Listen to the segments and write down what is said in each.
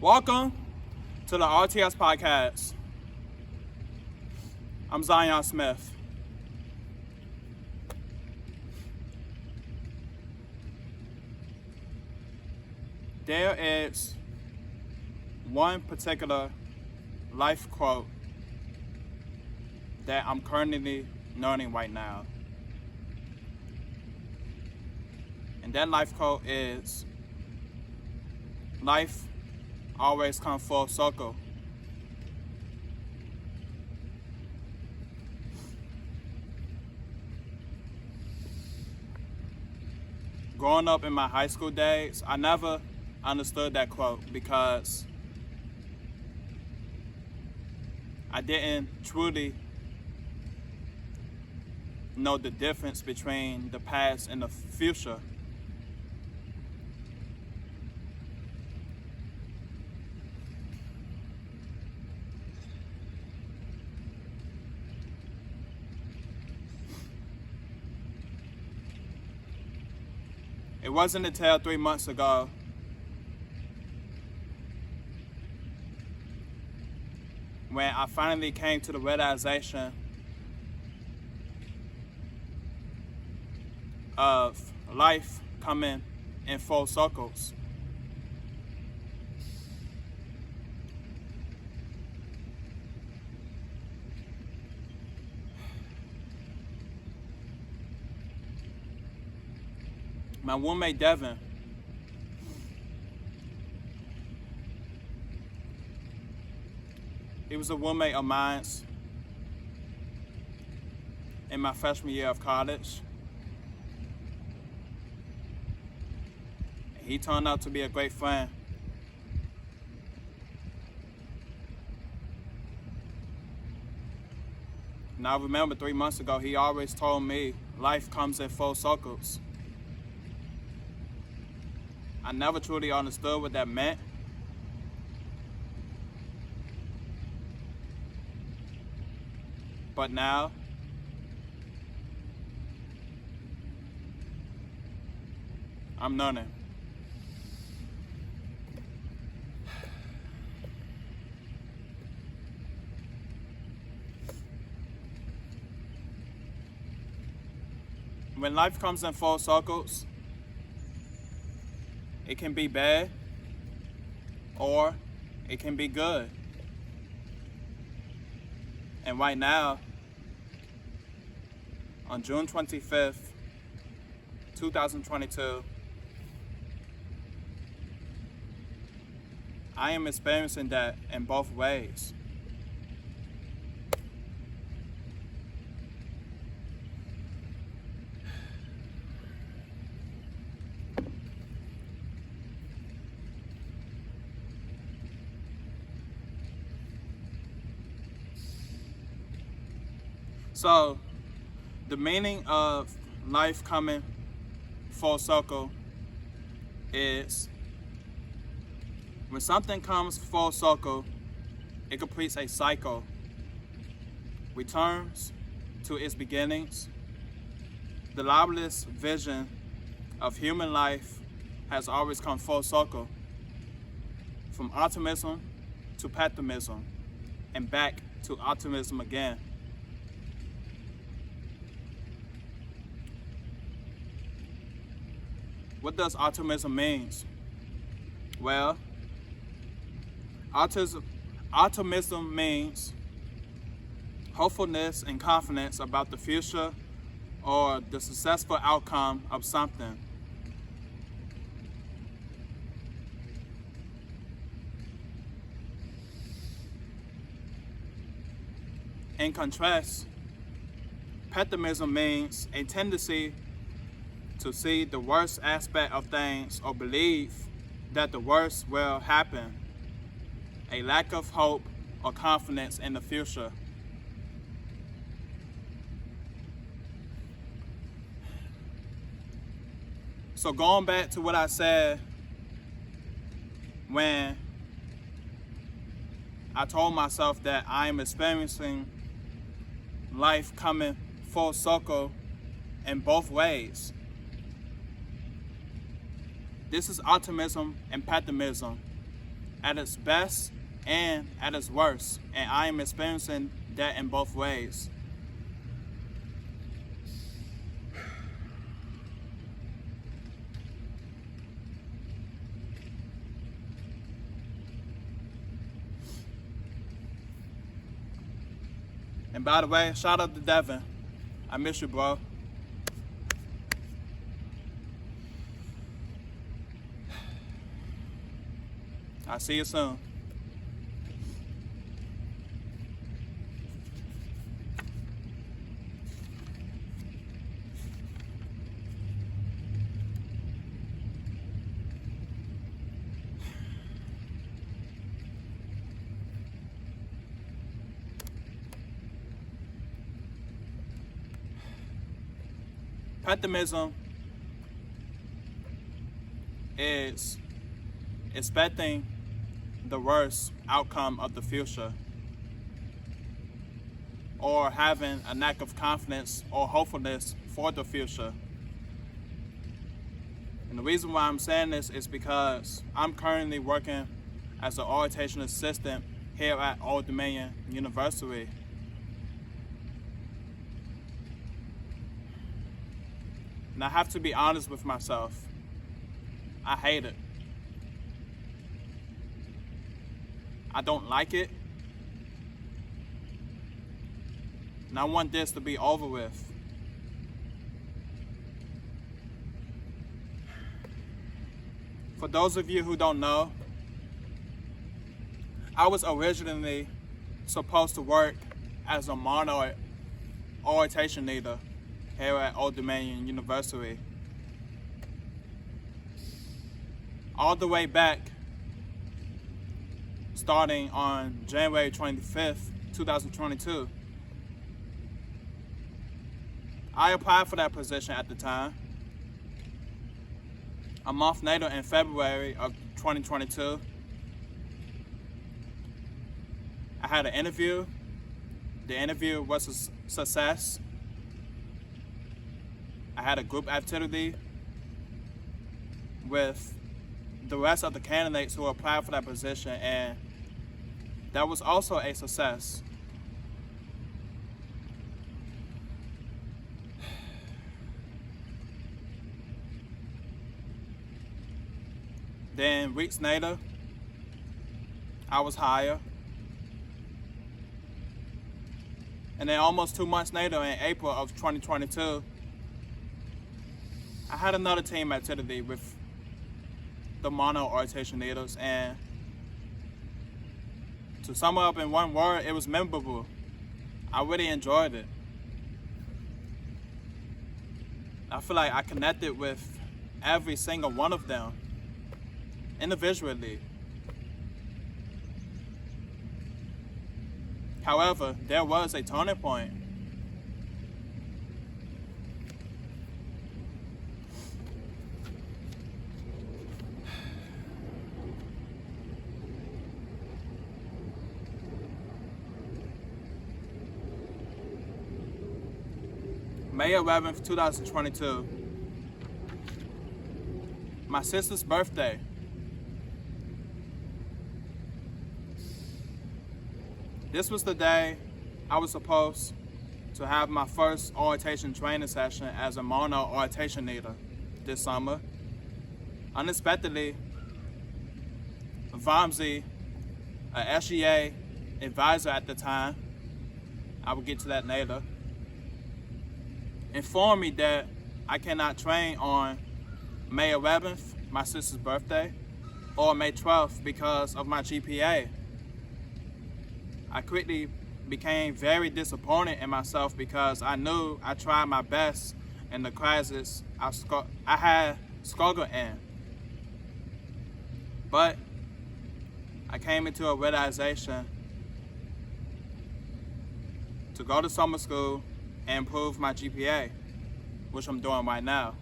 Welcome to the RTS podcast. I'm Zion Smith. There is one particular life quote that I'm currently learning right now. And that life quote is, life always comes full circle. Growing up in my high school days, I never understood that quote because I didn't truly know the difference between the past and the future. It wasn't until 3 months ago when I finally came to the realization of life coming in full circles. My roommate Devin, he was a roommate of mine in my freshman year of college. He turned out to be a great friend. And I remember 3 months ago, he always told me life comes in full circles. I never truly understood what that meant. But now, I'm learning. When life comes in full circles, it can be bad or it can be good. And right now, on June 25th, 2022, I am experiencing that in both ways. So, the meaning of life coming full circle is when something comes full circle, it completes a cycle, returns to its beginnings. The loudest vision of human life has always come full circle, from optimism to pessimism, and back to optimism again. What does optimism mean? Well, optimism means hopefulness and confidence about the future or the successful outcome of something. In contrast, pessimism means a tendency to see the worst aspect of things or believe that the worst will happen, a lack of hope or confidence in the future. So going back to what I said when I told myself that I am experiencing life coming full circle in both ways. This is optimism and pessimism at its best and at its worst, and I am experiencing that in both ways. And by the way, shout out to Devin. I miss you, bro. I'll see you soon. Pessimism is expecting the worst outcome of the future, or having a lack of confidence or hopefulness for the future. And the reason why I'm saying this is because I'm currently working as an orientation assistant here at Old Dominion University. And I have to be honest with myself. I hate it. I don't like it. And I want this to be over with. For those of you who don't know, I was originally supposed to work as a minor orientation leader here at Old Dominion University. All the way back, starting on January 25th, 2022. I applied for that position at the time. A month later, in February of 2022, I had an interview. The interview was a success. I had a group activity with the rest of the candidates who applied for that position, and that was also a success. Then weeks later, I was hired. And then almost 2 months later, in April of 2022, I had another team activity with the mono orientation leaders, and to sum it up in one word, it was memorable. I really enjoyed it. I feel like I connected with every single one of them individually. However, there was a turning point. May 11th, 2022, my sister's birthday. This was the day I was supposed to have my first orientation training session as a mono orientation leader this summer. Unexpectedly, Vamsi, an SGA advisor at the time, I will get to that later, informed me that I cannot train on May 11th, my sister's birthday, or May 12th because of my GPA. I quickly became very disappointed in myself because I knew I tried my best in the classes I had struggled in. But I came into a realization to go to summer school and improve my GPA, which I'm doing right now.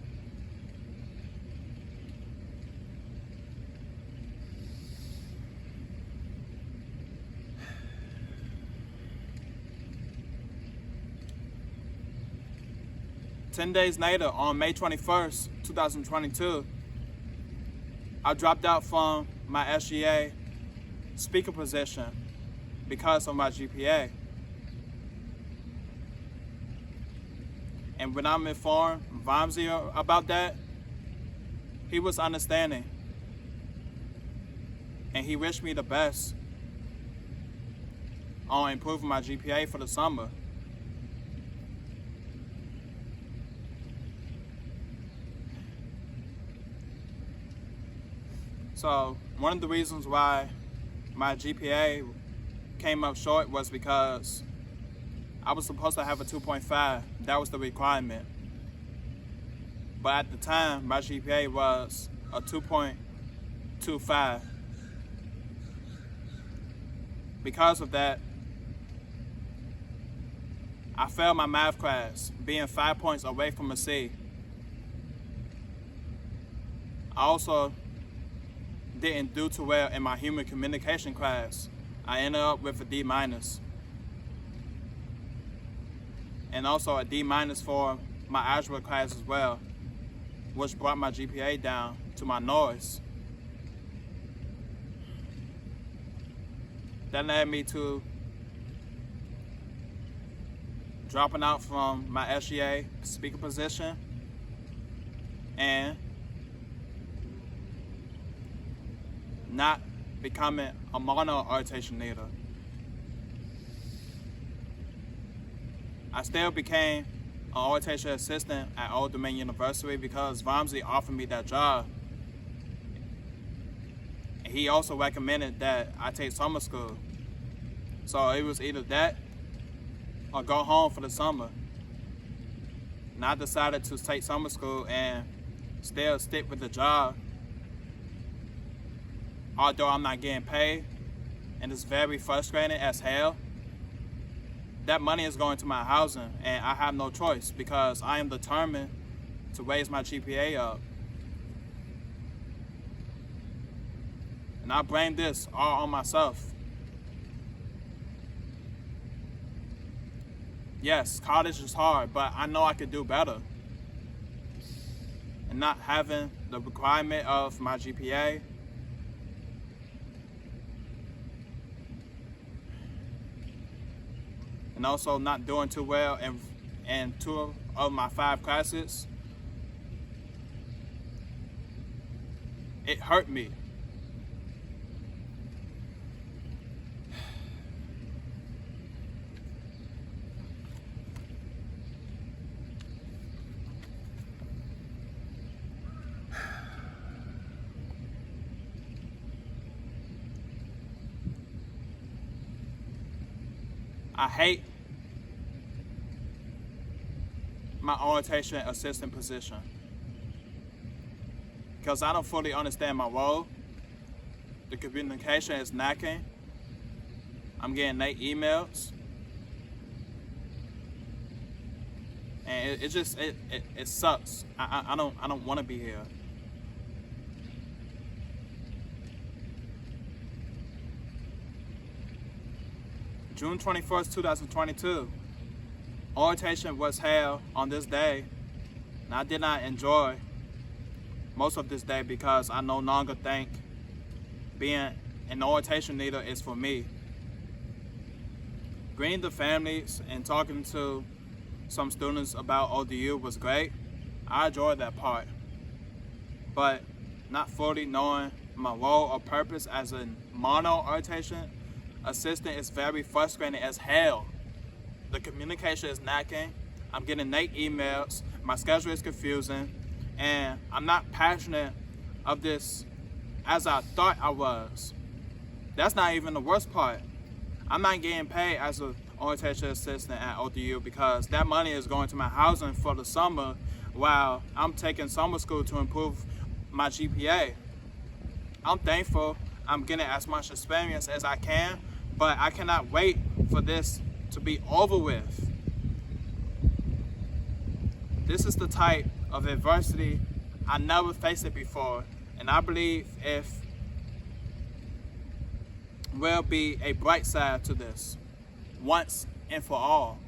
Ten days later, on May 21st, 2022, I dropped out from my SGA speaker position because of my GPA. And when I'm informed Vamsi about that, he was understanding. And he wished me the best on improving my GPA for the summer. So one of the reasons why my GPA came up short was because I was supposed to have a 2.5. That was the requirement. But at the time, my GPA was a 2.25. Because of that, I failed my math class, being 5 points away from a C. I also didn't do too well in my human communication class. I ended up with a D-. And also a D- for my algebra class as well, which brought my GPA down to my noise. That led me to dropping out from my SGA speaker position and not becoming a mono orientation leader. I still became an orientation assistant at Old Dominion University because Vamsi offered me that job. And he also recommended that I take summer school. So it was either that or go home for the summer. And I decided to take summer school and still stick with the job. Although I'm not getting paid, and it's very frustrating as hell. That money is going to my housing, and I have no choice because I am determined to raise my GPA up. And I blame this all on myself. Yes, college is hard, but I know I could do better. And not having the requirement of my GPA, and also not doing too well in 2 of my 5 classes, it hurt me. I hate my orientation assistant position because I don't fully understand my role. The communication is lacking. I'm getting late emails. And it sucks. I don't want to be here. June 21st, 2022, orientation was held on this day, and I did not enjoy most of this day because I no longer think being an orientation leader is for me. Greeting the families and talking to some students about ODU was great. I enjoyed that part, but not fully knowing my role or purpose as a mono orientation assistant is very frustrating as hell. The communication is lacking. I'm getting late emails. My schedule is confusing. And I'm not passionate of this as I thought I was. That's not even the worst part. I'm not getting paid as an orientation assistant at ODU because that money is going to my housing for the summer while I'm taking summer school to improve my GPA. I'm thankful I'm getting as much experience as I can, but I cannot wait for this to be over with. This is the type of adversity I never faced it before, and I believe if will be a bright side to this, once and for all.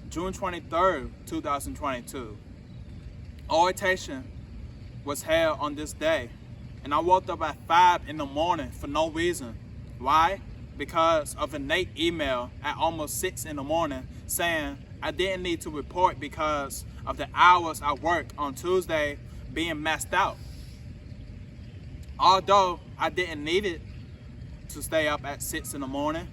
June 23rd, 2022. Orientation was held on this day. And I woke up at 5 in the morning for no reason. Why? Because of a Nate email at almost 6 in the morning saying I didn't need to report because of the hours I worked on Tuesday being messed out. Although I didn't need it to stay up at 6 in the morning,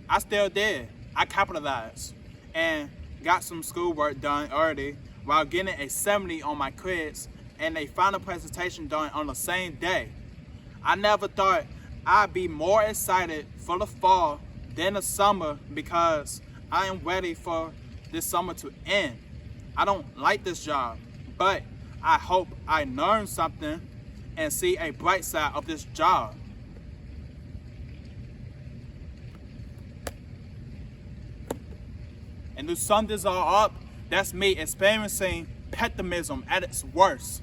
I still did. I capitalized and got some schoolwork done early while getting a 70 on my quiz and a final presentation done on the same day. I never thought I'd be more excited for the fall than the summer because I am ready for this summer to end. I don't like this job, but I hope I learn something and see a bright side of this job. And to sum this all up, that's me experiencing pessimism at its worst.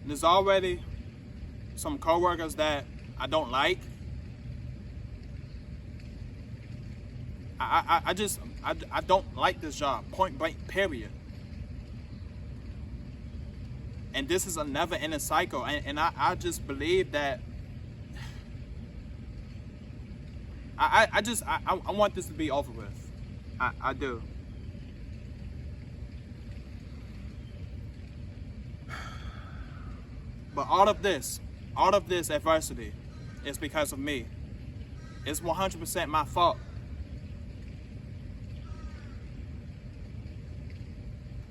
There's already some coworkers that I don't like. I don't like this job, point blank, period. And this is a never ending cycle. And I just believe that I want this to be over with. I do. But all of this adversity is because of me. It's 100% my fault.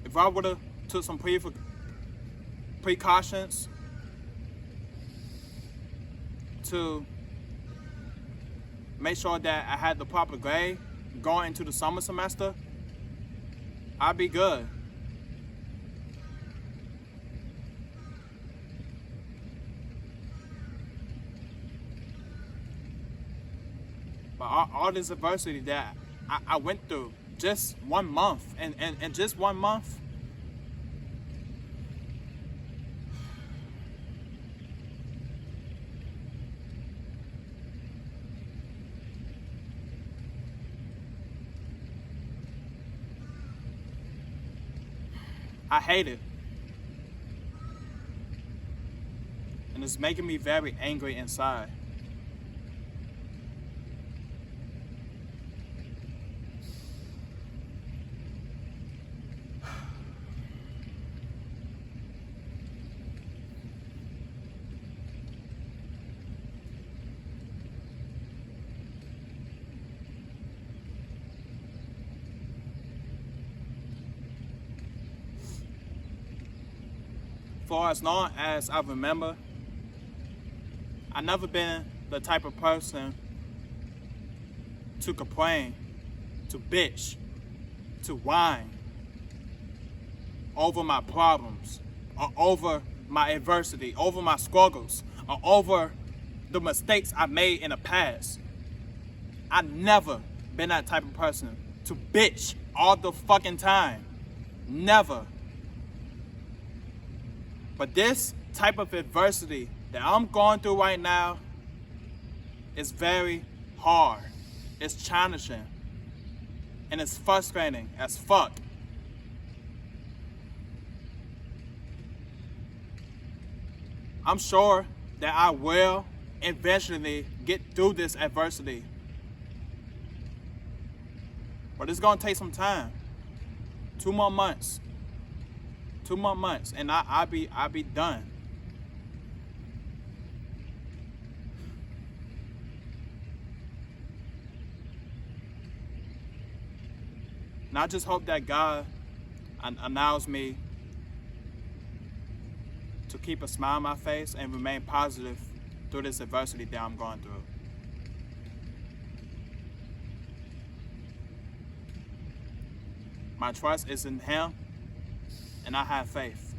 If I would have took some precautions to make sure that I had the proper grade going into the summer semester, I'd be good. But all this adversity that I went through, just 1 month, and just 1 month, I hate it. And it's making me very angry inside. For as long as I remember, I've never been the type of person to complain, to bitch, to whine over my problems, or over my adversity, over my struggles, or over the mistakes I made in the past. I've never been that type of person to bitch all the fucking time. Never. But this type of adversity that I'm going through right now is very hard. It's challenging. And it's frustrating as fuck. I'm sure that I will eventually get through this adversity. But it's gonna take some time. 2 more months. 2 more months, and I'll be done. And I just hope that God allows me to keep a smile on my face and remain positive through this adversity that I'm going through. My trust is in Him, and I have faith.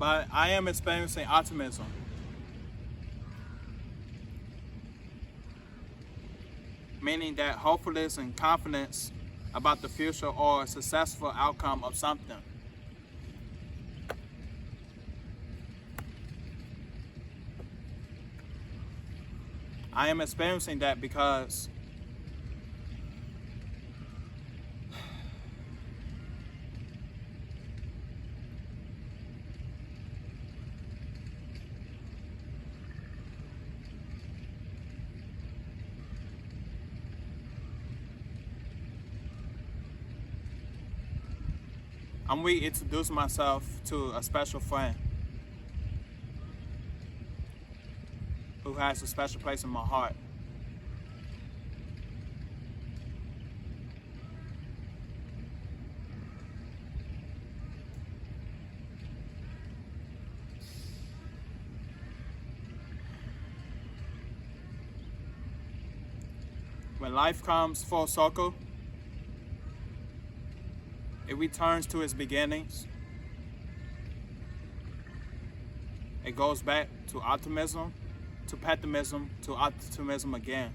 But I am experiencing optimism. Meaning that hopefulness and confidence about the future or a successful outcome of something. I am experiencing that because I'm reintroducing myself to a special friend who has a special place in my heart. When life comes full circle, it returns to its beginnings. It goes back to optimism, to pessimism, to optimism again.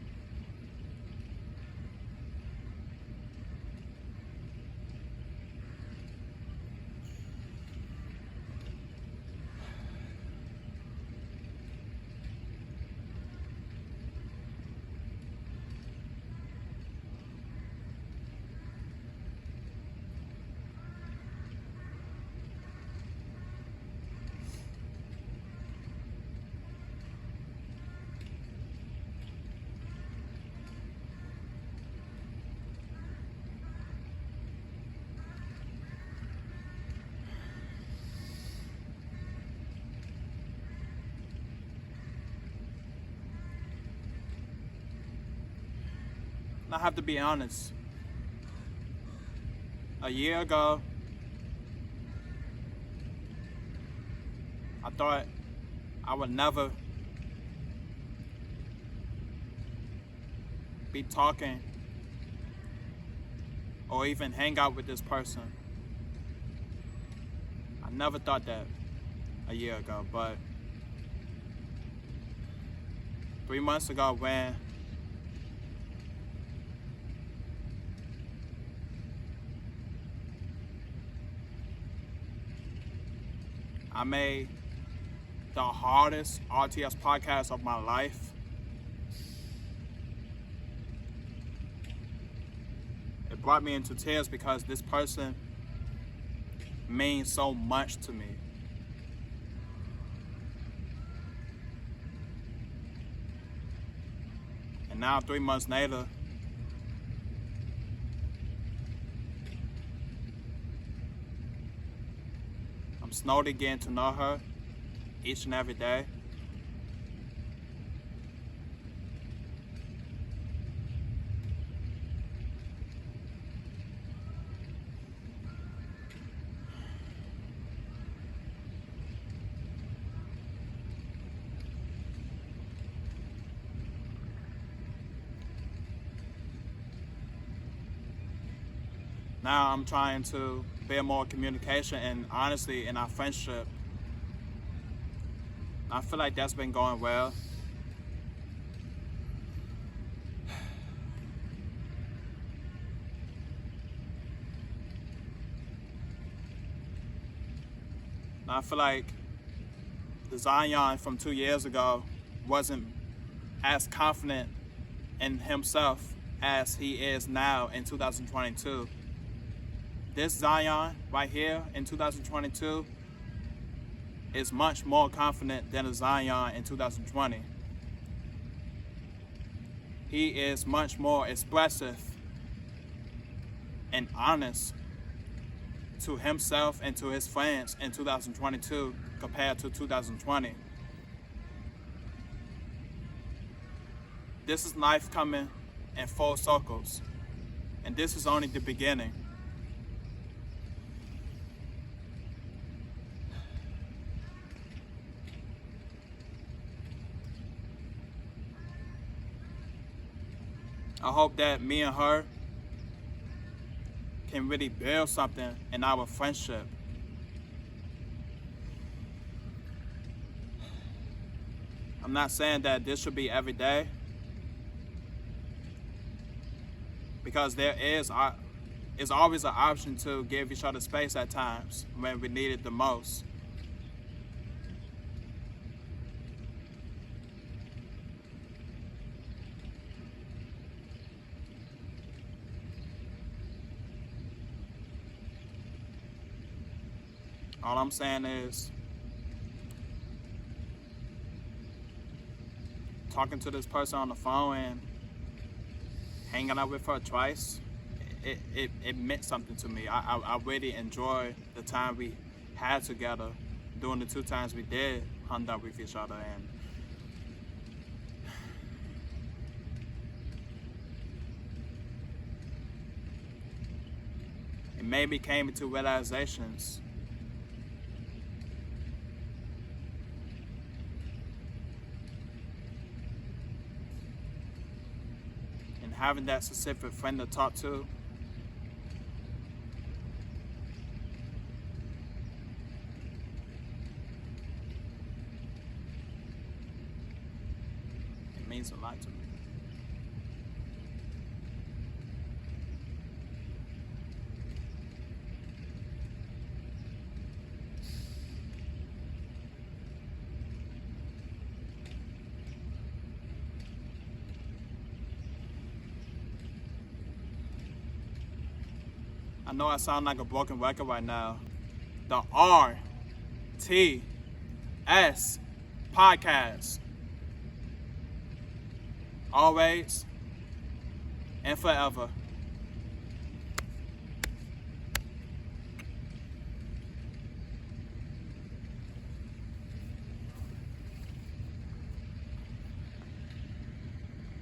I have to be honest. A year ago, I thought I would never be talking or even hang out with this person. I never thought that a year ago, but 3 months ago when I made the hardest RTS podcast of my life. It brought me into tears because this person means so much to me. And now 3 months later, I'm slowly getting to know her each and every day. Now I'm trying to build more communication and honesty in our friendship. I feel like that's been going well. I feel like the Zion from 2 years ago wasn't as confident in himself as he is now in 2022. This Zion right here in 2022 is much more confident than a Zion in 2020. He is much more expressive and honest to himself and to his friends in 2022 compared to 2020. This is life coming in full circles, and this is only the beginning. I hope that me and her can really build something in our friendship. I'm not saying that this should be every day, because there is always an option to give each other space at times when we need it the most. All I'm saying is, talking to this person on the phone and hanging out with her twice, it meant something to me. I really enjoyed the time we had together during the 2 times we did hung out with each other, and it made me came into realizations. And having that specific friend to talk to, it means a lot to me. I know I sound like a broken record right now. The RTS podcast. Always and forever.